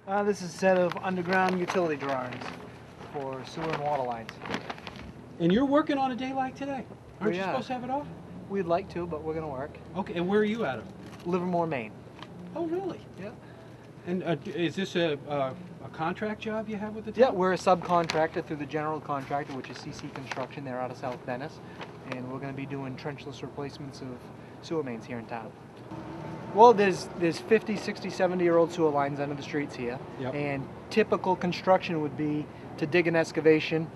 This is a set of underground utility drawings for sewer and water lines. And you're working on a day like today? Aren't you supposed to have it off? We'd like to, but we're going to work. Okay, and where are you at? Livermore, Maine. Oh, really? Yeah. And is this a contract job you have with the town? Yeah, we're a subcontractor through the general contractor, which is CC Construction. They're out of South Venice. And we're going to be doing trenchless replacements of sewer mains here in town. Well, there's 50, 60, 70-year-old sewer lines under the streets here. Yep. And typical construction would be to dig an excavation,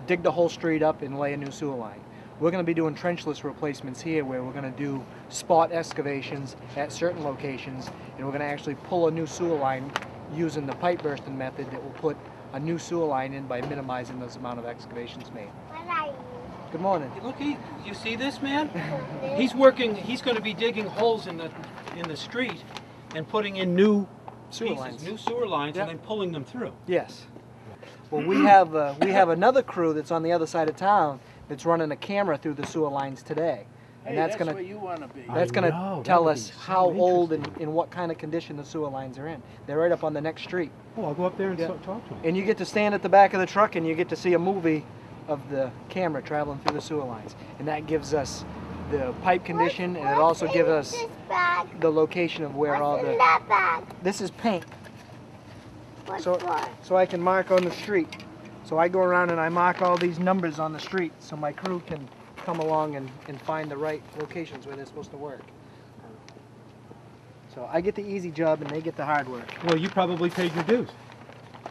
dig the whole street up, and lay a new sewer line. We're going to be doing trenchless replacements here, where we're going to do spot excavations at certain locations, and we're going to actually pull a new sewer line using the pipe bursting method that will put a new sewer line in by minimizing the amount of excavations made. What are you? Good morning. Look, you see this man? He's going to be digging holes in the street and putting in new sewer lines, Yep. and then pulling them through. Yes. Well, we have another crew that's on the other side of town that's running a camera through the sewer lines today. And that's where you want to be. That's going to tell us how old and what kind of condition the sewer lines are in. They're right up on the next street. Oh, I'll go up there and talk to him. And you get to stand at the back of the truck and you get to see a movie of the camera traveling through the sewer lines. And that gives us the pipe condition, and it also gives us the location of where all the... This is paint. So I can mark on the street. So I go around and I mark all these numbers on the street so my crew can come along and find the right locations where they're supposed to work. So I get the easy job and they get the hard work. Well, you probably paid your dues.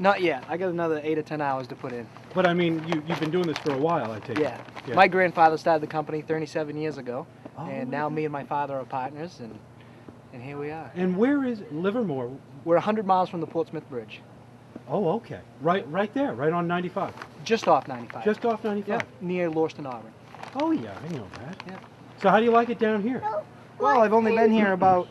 Not yet. I got another 8 or 10 hours to put in. But I mean, you've been doing this for a while, I take it. Yeah. My grandfather started the company 37 years ago, Oh, and now me and my father are partners, and here we are. And where is Livermore? We're 100 miles from the Portsmouth Bridge. Oh, okay. Right there, right on 95. Just off 95. Just off 95? Yeah, near Lauriston, Auburn. Oh, yeah, I know that. Yeah. So how do you like it down here? Well, I've only been here about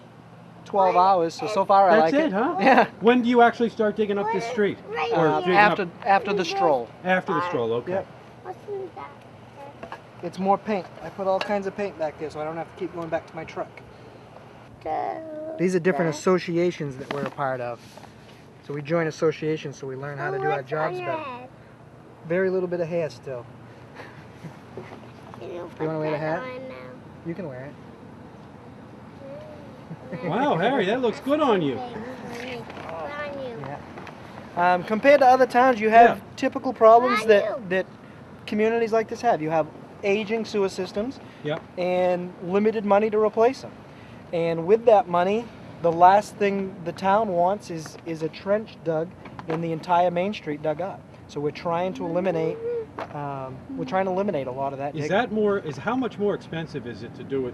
12 hours, so far I like it. That's it, huh? Yeah. When do you actually start digging up this street? After the stroll. After the stroll, okay. Yep. What's in that? It's more paint. I put all kinds of paint back there so I don't have to keep going back to my truck. These are different associations that we're a part of. So we join associations so we learn how to do our jobs better. Very little bit of hair still. You want to wear the hat? You can wear it. Wow, Harry, that looks good on you. Yeah. Compared to other towns, you have typical problems that communities like this have. You have aging sewer systems and limited money to replace them. And with that money, the last thing the town wants is a trench dug in the entire Main Street dug up. So we're trying to eliminate a lot of that. How much more expensive is it to do it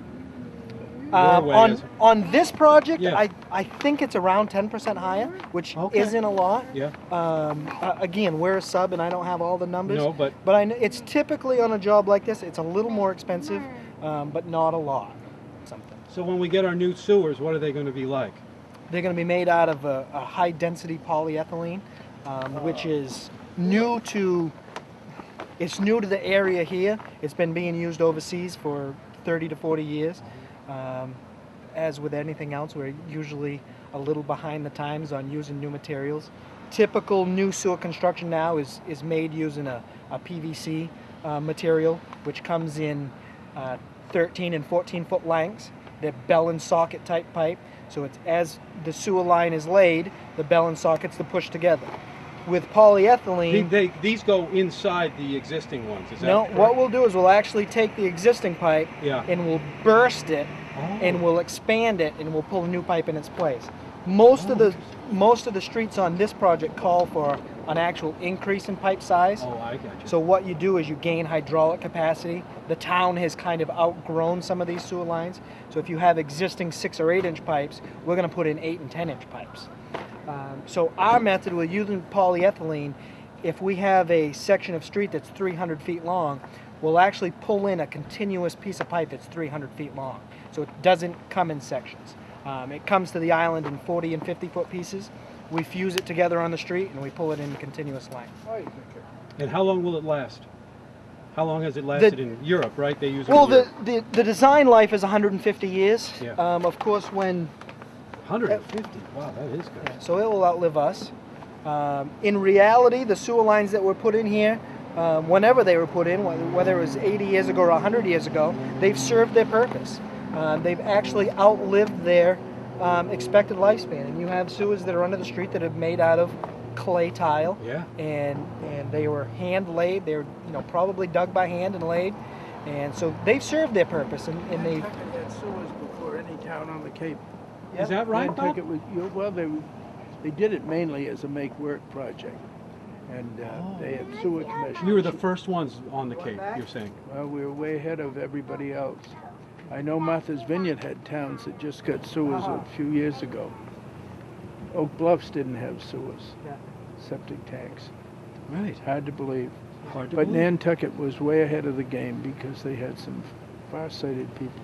your way? On this project, I think it's around 10% higher, which isn't a lot. Yeah. Again, we're a sub and I don't have all the numbers. No, but I know it's typically on a job like this, it's a little more expensive, but not a lot. So when we get our new sewers, what are they going to be like? They're going to be made out of a high-density polyethylene, which is new to the area here. It's been being used overseas for 30 to 40 years. As with anything else, we're usually a little behind the times on using new materials. Typical new sewer construction now is made using a PVC material, which comes in 13 and 14-foot lengths. They're bell and socket type pipe, so it's as the sewer line is laid, the bell and sockets are pushed together. With polyethylene, these go inside the existing ones. Is that no? correct? What we'll do is we'll actually take the existing pipe and we'll burst it and we'll expand it and we'll pull a new pipe in its place. Most of the streets on this project call for an actual increase in pipe size. Oh, I got you. So what you do is you gain hydraulic capacity. The town has kind of outgrown some of these sewer lines. So if you have existing 6 or 8 inch pipes, we're going to put in 8 and 10 inch pipes. So our method, we're using polyethylene. If we have a section of street that's 300 feet long, we'll actually pull in a continuous piece of pipe that's 300 feet long. So it doesn't come in sections. It comes to the island in 40 and 50 foot pieces. We fuse it together on the street and we pull it in continuous length. And how long will it last? How long has it lasted in Europe, right? They use it the design life is 150 years. Yeah. Of course, when 150. Wow, that is good. So it will outlive us. In reality, the sewer lines that were put in here, whenever they were put in, whether it was 80 years ago or 100 years ago, they've served their purpose. They've actually outlived their expected lifespan. And you have sewers that are under the street that are made out of clay tile. Yeah. And they were hand laid. They were probably dug by hand and laid. And so they've served their purpose. And they had sewers before any town on the Cape. Yeah. Is that right, Bob? Nantucket was, well, they did it mainly as a make work project, and they had sewer commission. We were the first ones on the Cape, you're saying? Well, we were way ahead of everybody else. I know Martha's Vineyard had towns that just got sewers a few years ago. Oak Bluffs didn't have sewers, septic tanks. Right. Hard to believe. Hard to But believe. Nantucket was way ahead of the game because they had some far-sighted people.